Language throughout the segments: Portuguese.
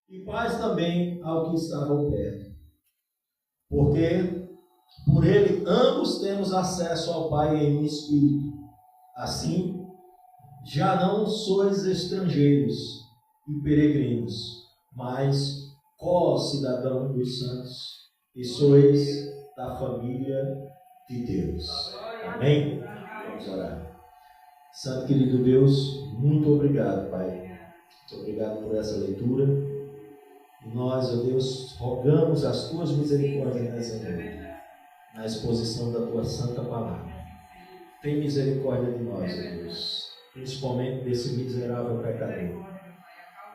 e paz também ao que estavam perto. Porque por ele ambos temos acesso ao Pai em espírito. Assim, já não sois estrangeiros e peregrinos, mas co-cidadãos dos santos, e sois da família de Deus. Amém? Vamos orar. Santo querido Deus, muito obrigado, Pai. Muito obrigado por essa leitura. E nós, ó Deus, rogamos as tuas misericórdias nessa noite, na exposição da tua santa palavra. Tem misericórdia de nós, ó Deus, principalmente desse miserável pecador,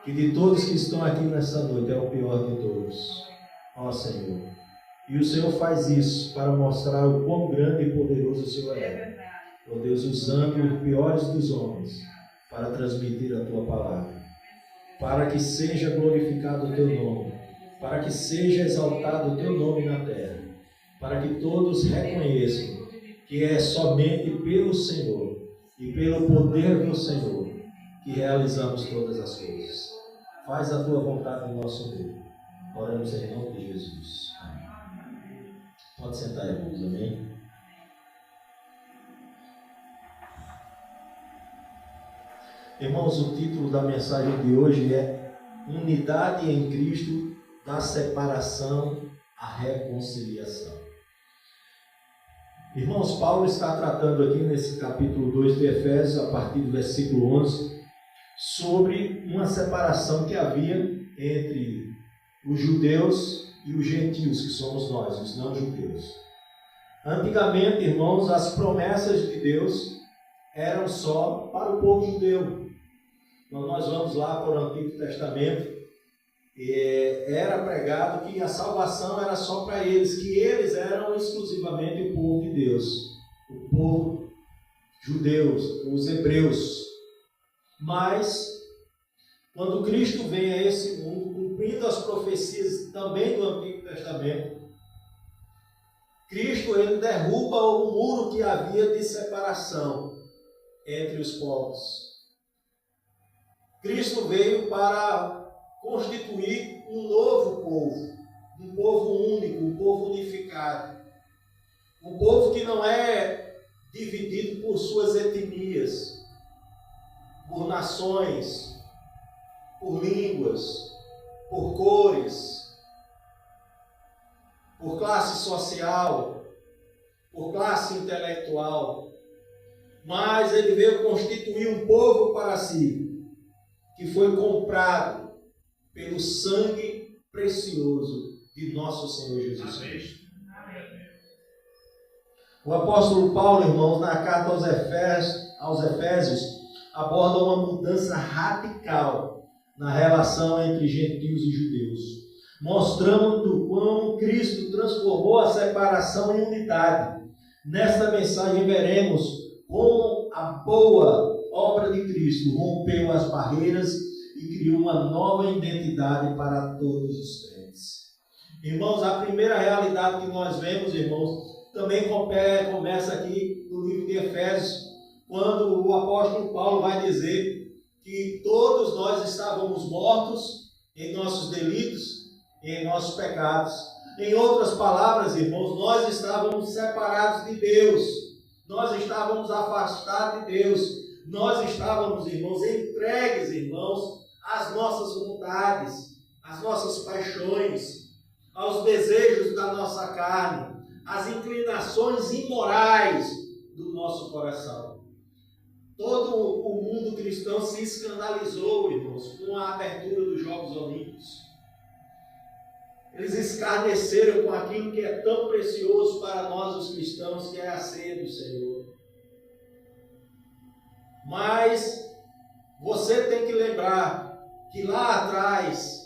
que de todos que estão aqui nessa noite é o pior de todos, ó Senhor. E o Senhor faz isso para mostrar o quão grande e poderoso o Senhor é, ó Deus, usando os piores dos homens para transmitir a tua palavra, para que seja glorificado o teu nome, para que seja exaltado o teu nome na terra, para que todos reconheçam que é somente pelo Senhor e pelo poder do Senhor que realizamos todas as coisas. Faz a tua vontade no nosso meio. Oramos em nome de Jesus. Amém. Pode sentar, irmãos. Amém. Irmãos, o título da mensagem de hoje é Unidade em Cristo, da separação à reconciliação. Irmãos, Paulo está tratando aqui nesse capítulo 2 de Efésios, a partir do versículo 11, sobre uma separação que havia entre os judeus e os gentios, que somos nós, os não-judeus. Antigamente, irmãos, as promessas de Deus eram só para o povo judeu. Quando nós vamos lá para o Antigo Testamento, era pregado que a salvação era só para eles, que eles eram exclusivamente o povo de Deus, o povo judeus, os hebreus. Mas, quando Cristo vem a esse mundo, cumprindo as profecias também do Antigo Testamento, Cristo ele derruba o muro que havia de separação entre os povos. Cristo veio para constituir um novo povo, um povo único, um povo unificado, um povo que não é dividido por suas etnias, por nações, por línguas, por cores, por classe social, por classe intelectual, mas ele veio constituir um povo para si, que foi comprado pelo sangue precioso de nosso Senhor Jesus Cristo. O apóstolo Paulo, irmãos, na carta aos Efésios, aborda uma mudança radical na relação entre gentios e judeus, mostrando como Cristo transformou a separação em unidade. Nesta mensagem veremos como a boa obra de Cristo rompeu as barreiras e criou uma nova identidade para todos os crentes. Irmãos, a primeira realidade que nós vemos, irmãos, também começa aqui no livro de Efésios, quando o apóstolo Paulo vai dizer que todos nós estávamos mortos em nossos delitos e em nossos pecados. Em outras palavras, irmãos, nós estávamos separados de Deus, nós estávamos afastados de Deus, nós estávamos, irmãos, entregues, irmãos, às nossas vontades, às nossas paixões, aos desejos da nossa carne, às inclinações imorais do nosso coração. Todo o mundo cristão se escandalizou, irmãos, com a abertura dos Jogos Olímpicos. Eles escarneceram com aquilo que é tão precioso para nós, os cristãos, que é a ceia do Senhor. Mas você tem que lembrar que lá atrás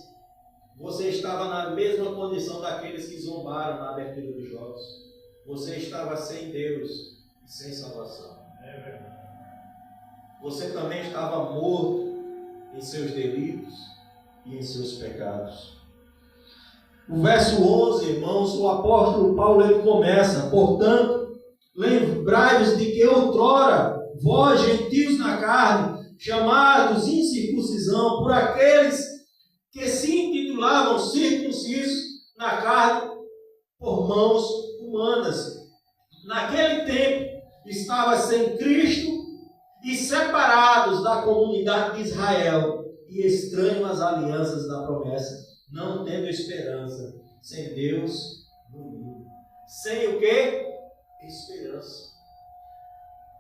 você estava na mesma condição daqueles que zombaram na abertura dos jogos. Você estava sem Deus e sem salvação. Você também estava morto em seus delitos e em seus pecados. O verso 11, irmãos, o apóstolo Paulo ele começa: portanto, lembrai-vos de que outrora vós, gentios na carne, chamados incircuncisão por aqueles que se intitulavam circuncisos na carne por mãos humanas. Naquele tempo, estavam sem Cristo e separados da comunidade de Israel e estranhos às alianças da promessa, não tendo esperança, sem Deus no mundo. Sem o quê? Esperança.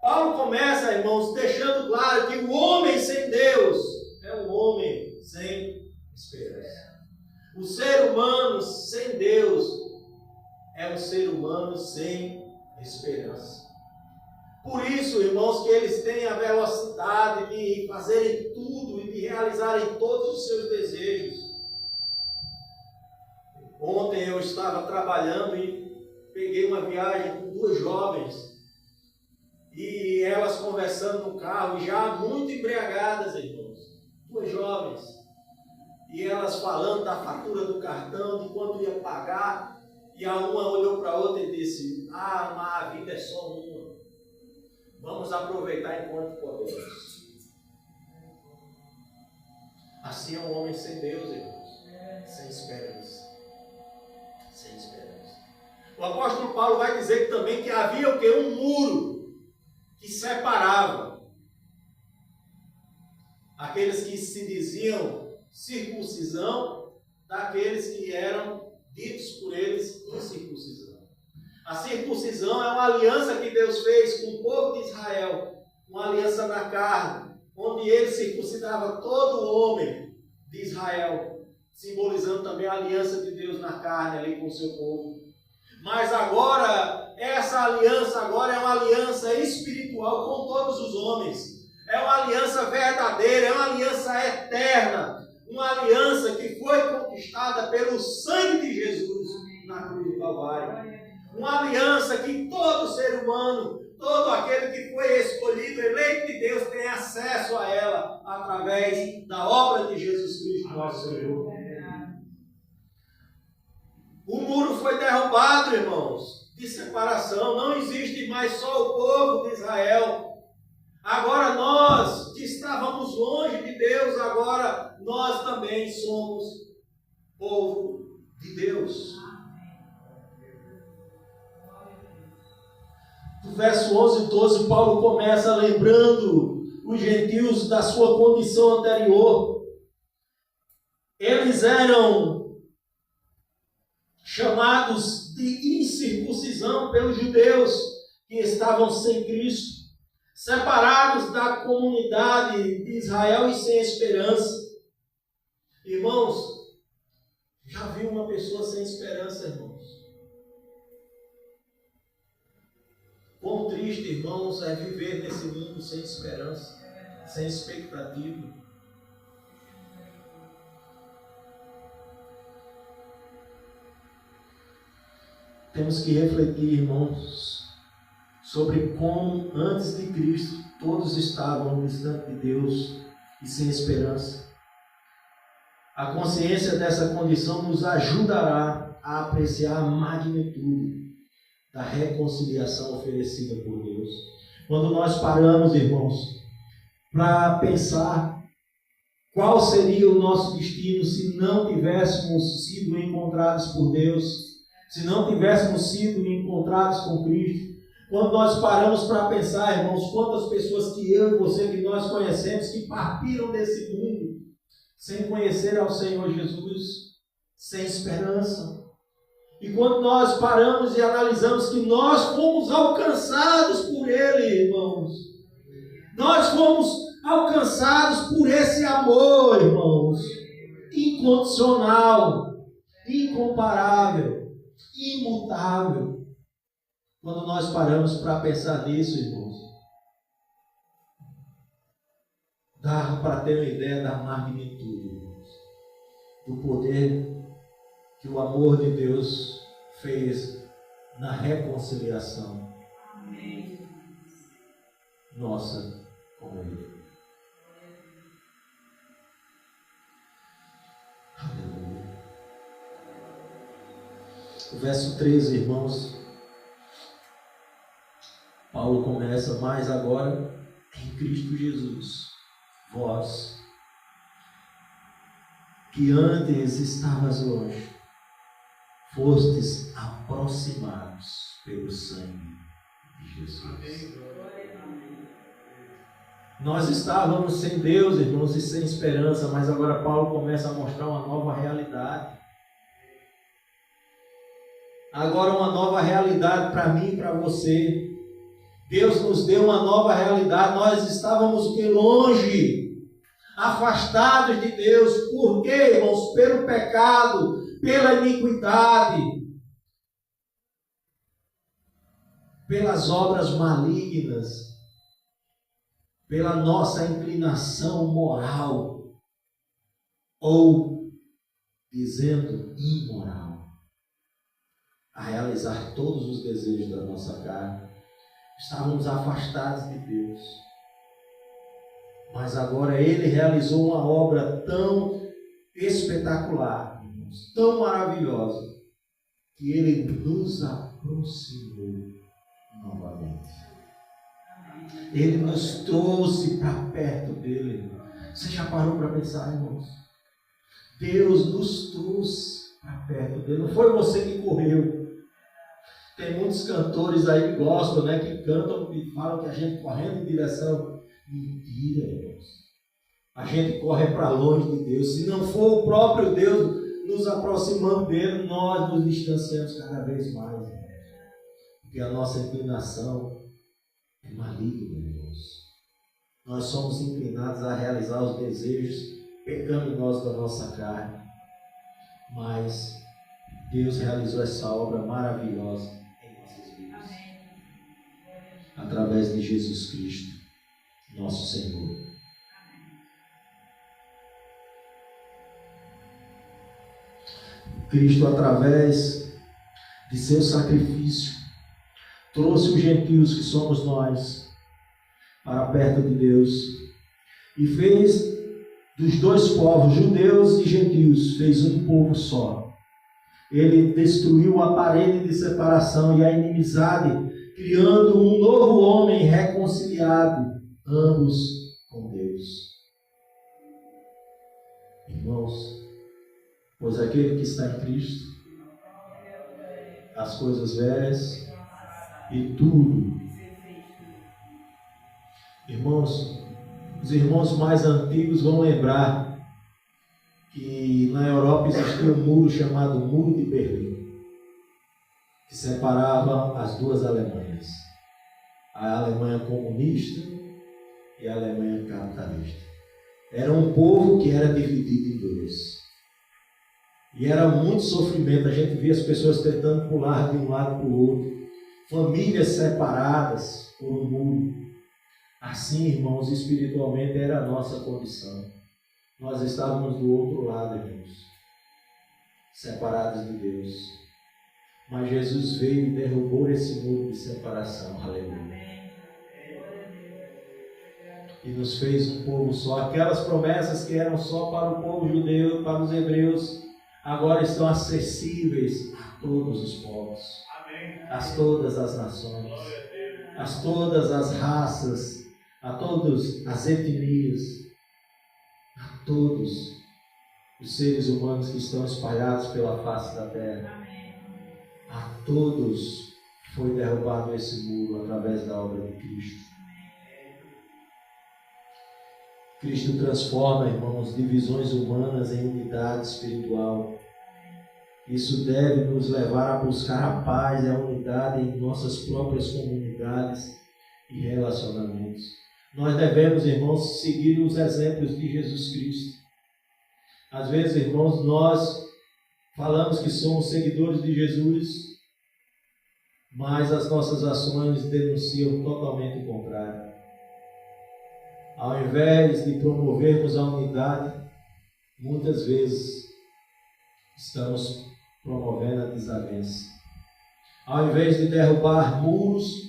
Paulo começa, irmãos, deixando claro que o homem sem Deus é um homem sem esperança. O ser humano sem Deus é um ser humano sem esperança. Por isso, irmãos, que eles têm a velocidade de fazerem tudo e de realizarem todos os seus desejos. Ontem eu estava trabalhando e peguei uma viagem com duas jovens. E elas conversando no carro, já muito embriagadas, irmãos. Duas jovens. E elas falando da fatura do cartão, de quanto ia pagar. E a uma olhou para a outra e disse: ah, mas a vida é só uma. Vamos aproveitar enquanto podemos. Assim é um homem sem Deus, irmãos. Sem esperança. Sem esperança. O apóstolo Paulo vai dizer também que havia o quê? Um muro que separava aqueles que se diziam circuncisão daqueles que eram ditos por eles incircuncisão. A circuncisão é uma aliança que Deus fez com o povo de Israel, uma aliança na carne, onde ele circuncidava todo o homem de Israel, simbolizando também a aliança de Deus na carne ali com o seu povo. Mas agora, essa aliança agora é uma aliança espiritual com todos os homens. É uma aliança verdadeira, é uma aliança eterna. Uma aliança que foi conquistada pelo sangue de Jesus na cruz do Calvário. Uma aliança que todo ser humano, todo aquele que foi escolhido, eleito de Deus, tem acesso a ela através da obra de Jesus Cristo, nosso Senhor. O muro foi derrubado, irmãos, de separação. Não existe mais só o povo de Israel. Agora nós, que estávamos longe de Deus, agora nós também somos povo de Deus. No verso 11 e 12, Paulo começa lembrando os gentios da sua condição anterior. Eles eram chamados de incircuncisão pelos judeus que estavam sem Cristo, separados da comunidade de Israel e sem esperança. Irmãos, já viu uma pessoa sem esperança, irmãos? Quão triste, irmãos, é viver nesse mundo sem esperança, sem expectativa. Temos que refletir, irmãos, sobre como antes de Cristo todos estavam distantes de Deus e sem esperança. A consciência dessa condição nos ajudará a apreciar a magnitude da reconciliação oferecida por Deus. Quando nós paramos, irmãos, para pensar qual seria o nosso destino se não tivéssemos sido encontrados por Deus, se não tivéssemos sido encontrados com Cristo. Quando nós paramos para pensar, irmãos, quantas pessoas que eu e você, que nós conhecemos, que partiram desse mundo sem conhecer ao Senhor Jesus, sem esperança. E quando nós paramos e analisamos que nós fomos alcançados por Ele, irmãos, nós fomos alcançados por esse amor, irmãos, incondicional, incomparável, imutável. Quando nós paramos para pensar nisso, irmãos, dá para ter uma ideia da magnitude, irmãos, do poder que o amor de Deus fez na reconciliação nossa com Ele. Aleluia. O verso 13, irmãos, Paulo começa: mas agora em Cristo Jesus, vós que antes estavas longe, fostes aproximados pelo sangue de Jesus. Nós estávamos sem Deus, irmãos, e sem esperança, mas agora Paulo começa a mostrar uma nova realidade. Agora uma nova realidade para mim e para você. Deus nos deu uma nova realidade. Nós estávamos longe, afastados de Deus. Por quê, irmãos? Pelo pecado, pela iniquidade, pelas obras malignas, pela nossa inclinação moral, ou, dizendo, imoral, a realizar todos os desejos da nossa carne. Estávamos afastados de Deus. Mas agora Ele realizou uma obra tão espetacular, tão maravilhosa, que Ele nos aproximou novamente. Ele nos trouxe para perto dele. Você já parou para pensar, irmãos? Deus nos trouxe para perto dele. Não foi você que correu. Tem muitos cantores aí que gostam, né? Que cantam e falam que a gente correndo em direção. Mentira, irmãos. A gente corre para longe de Deus. Se não for o próprio Deus nos aproximando dele, nós nos distanciamos cada vez mais, irmãos. Porque a nossa inclinação é maligna, irmãos. Nós somos inclinados a realizar os desejos pecaminosos da nossa carne. Mas Deus realizou essa obra maravilhosa em nossas vidas. Através de Jesus Cristo, nosso Senhor. Cristo, através de seu sacrifício, trouxe os gentios, que somos nós, para perto de Deus, e fez dos dois povos, judeus e gentios, fez um povo só. Ele destruiu a parede de separação e a inimizade, criando um novo homem reconciliado, ambos com Deus. Irmãos, pois aquele que está em Cristo, as coisas velhas e tudo. Irmãos, os irmãos mais antigos vão lembrar que na Europa existia um muro chamado Muro de Berlim, que separava as duas Alemanhas, a Alemanha comunista e a Alemanha capitalista. Era um povo que era dividido em dois. E era muito sofrimento. A gente via as pessoas tentando pular de um lado para o outro, famílias separadas por um muro. Assim, irmãos, espiritualmente era a nossa condição. Nós estávamos do outro lado, irmãos, separados de Deus. Mas Jesus veio e derrubou esse muro de separação. Aleluia. E nos fez um povo só. Aquelas promessas que eram só para o povo judeu, para os hebreus, agora estão acessíveis a todos os povos, a todas as nações, a todas as raças, a todas as etnias, a todos os seres humanos que estão espalhados pela face da terra. A todos foi derrubado esse muro através da obra de Cristo. Cristo transforma, irmãos, divisões humanas em unidade espiritual. Isso deve nos levar a buscar a paz e a unidade em nossas próprias comunidades e relacionamentos. Nós devemos, irmãos, seguir os exemplos de Jesus Cristo. Às vezes, irmãos, nós falamos que somos seguidores de Jesus, mas as nossas ações denunciam totalmente o contrário. Ao invés de promovermos a unidade, muitas vezes estamos promovendo a desavença. Ao invés de derrubar muros,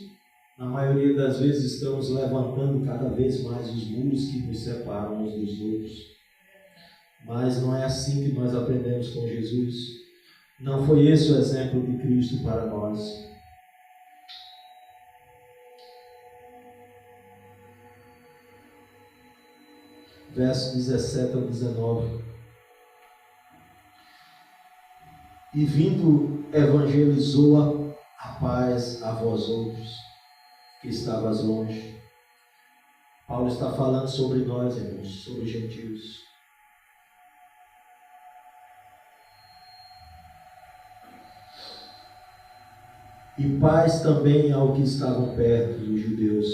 na maioria das vezes estamos levantando cada vez mais os muros que nos separam uns dos outros. Mas não é assim que nós aprendemos com Jesus. Não foi esse o exemplo de Cristo para nós. Versos 17 ao 19. e vindo evangelizou a paz a vós outros, que estavas longe. Paulo está falando sobre nós, irmãos, sobre os gentios. E paz também ao que estavam perto dos judeus,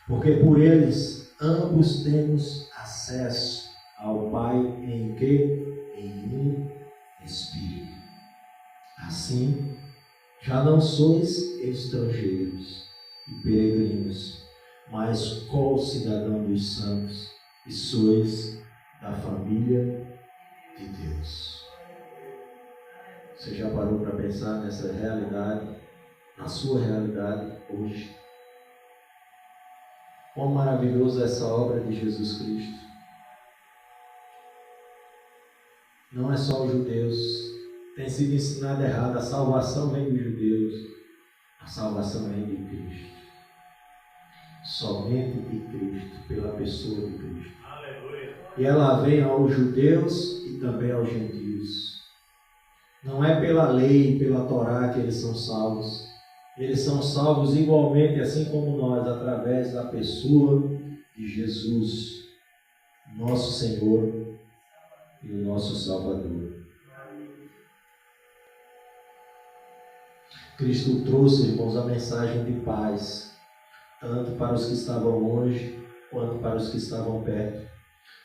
porque por eles ambos temos acesso ao Pai em que? Em um Espírito. Assim, já não sois estrangeiros e peregrinos, mas co-cidadão dos santos, e sois da família de Deus. Você já parou para pensar nessa realidade, na sua realidade hoje? Quão maravilhosa é essa obra de Jesus Cristo. Não é só os judeus. Tem sido ensinado errado. A salvação vem dos judeus. A salvação vem de Cristo. Somente de Cristo, pela pessoa de Cristo. Aleluia. E ela vem aos judeus e também aos gentios. Não é pela lei, pela Torá que eles são salvos. Eles são salvos igualmente, assim como nós, através da pessoa de Jesus, nosso Senhor e o nosso Salvador. Cristo trouxe, irmãos, a mensagem de paz, tanto para os que estavam longe, quanto para os que estavam perto.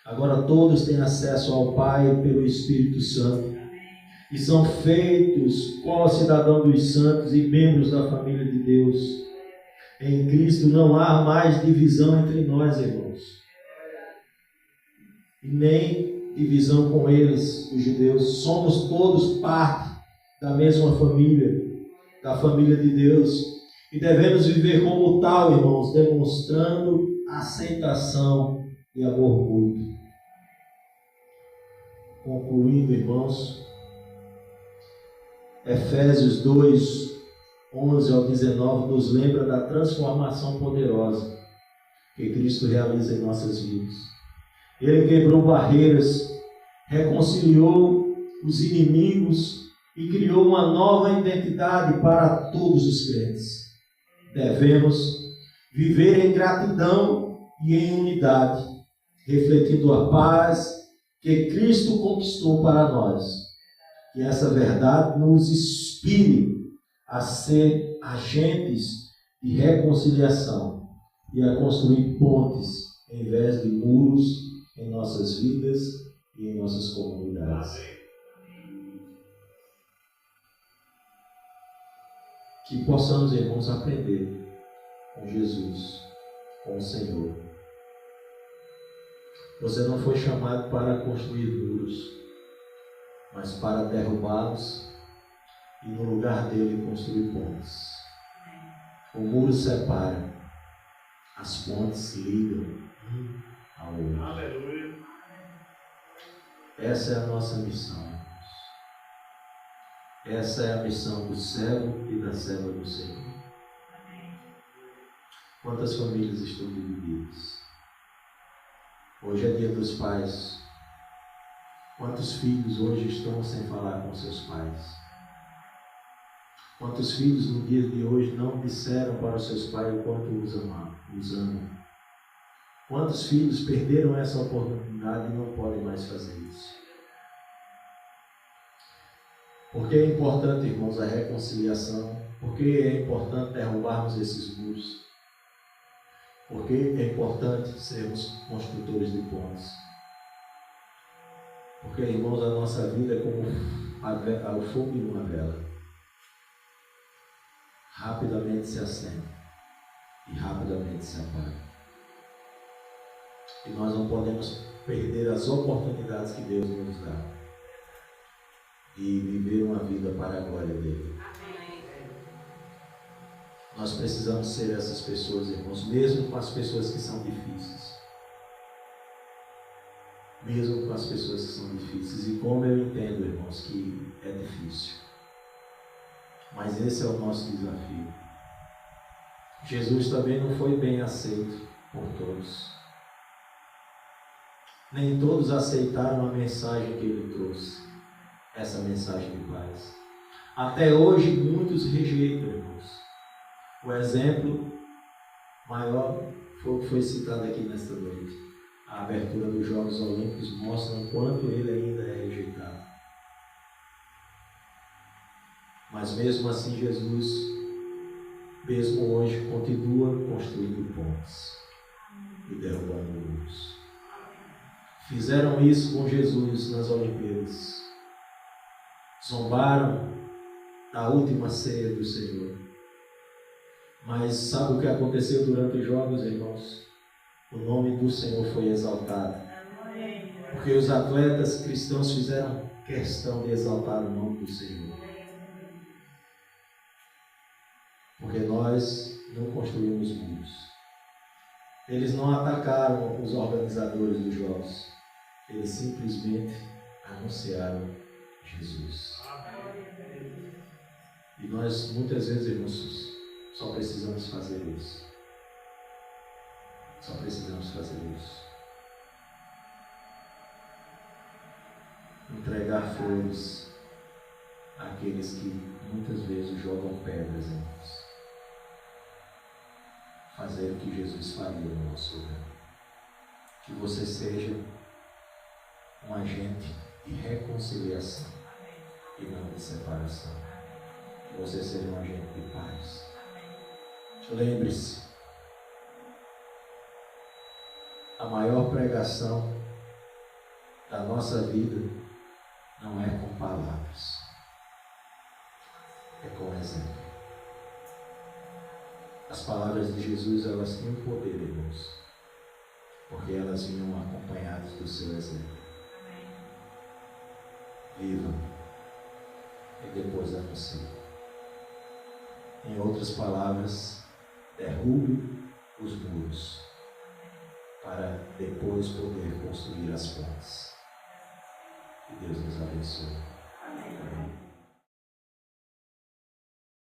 Agora todos têm acesso ao Pai pelo Espírito Santo. E são feitos co-cidadãos dos santos e membros da família de Deus. Em Cristo não há mais divisão entre nós, irmãos. E nem divisão com eles, os judeus. Somos todos parte da mesma família, da família de Deus. E devemos viver como tal, irmãos, demonstrando aceitação e amor mútuo. Concluindo, irmãos, Efésios 2, 11 ao 19 nos lembra da transformação poderosa que Cristo realiza em nossas vidas. Ele quebrou barreiras, reconciliou os inimigos e criou uma nova identidade para todos os crentes. Devemos viver em gratidão e em unidade, refletindo a paz que Cristo conquistou para nós. Que essa verdade nos inspire a ser agentes de reconciliação e a construir pontes em vez de muros em nossas vidas e em nossas comunidades. Que possamos, irmãos, aprender com Jesus, com o Senhor. Você não foi chamado para construir muros, mas para derrubá-los e no lugar dele construir pontes. O muro separa, as pontes ligam um ao outro. Aleluia. Essa é a nossa missão, irmãos. Essa é a missão do servo e da serva do Senhor. Quantas famílias estão divididas? Hoje é dia dos pais. Quantos filhos hoje estão sem falar com seus pais? Quantos filhos no dia de hoje não disseram para os seus pais o quanto os amam? Quantos filhos perderam essa oportunidade e não podem mais fazer isso? Porque é importante, irmãos, a reconciliação? Porque é importante derrubarmos esses muros? Porque é importante sermos construtores de pontes? Porque, irmãos, a nossa vida é como o fogo de uma vela. Rapidamente se acende e rapidamente se apaga. E nós não podemos perder as oportunidades que Deus nos dá de viver uma vida para a glória dele. Nós precisamos ser essas pessoas, irmãos, mesmo com as pessoas que são difíceis. Mesmo com as pessoas que são difíceis. E como eu entendo, irmãos, que é difícil. Mas esse é o nosso desafio. Jesus também não foi bem aceito por todos. Nem todos aceitaram a mensagem que ele trouxe. essa mensagem de paz. Até hoje, muitos rejeitam, irmãos. O exemplo maior foi o que foi citado aqui nesta noite. A abertura dos Jogos Olímpicos mostra o quanto ele ainda é rejeitado. Mas mesmo assim, Jesus, mesmo hoje, continua construindo pontes e derrubando muros. Fizeram isso com Jesus nas Olimpíadas. Zombaram da última ceia do Senhor. Mas sabe o que aconteceu durante os Jogos, irmãos? O nome do Senhor foi exaltado. Porque os atletas cristãos fizeram questão de exaltar o nome do Senhor. Porque nós não construímos muros. Eles não atacaram os organizadores dos Jogos. Eles simplesmente anunciaram Jesus. E nós, muitas vezes, irmãos, só precisamos fazer isso. Só precisamos fazer isso. Entregar flores àqueles que muitas vezes jogam pedras em nós. Fazer o que Jesus faria no nosso lugar. Que você seja um agente de reconciliação e não de separação. Que você seja um agente de paz. Lembre-se, a maior pregação da nossa vida não é com palavras, é com exemplo. As palavras de Jesus, elas têm um poder, irmãos, porque elas vinham acompanhadas do seu exemplo. Viva e depois anuncie. Em outras palavras, derrube os muros para depois poder construir as pontes. Que Deus nos abençoe.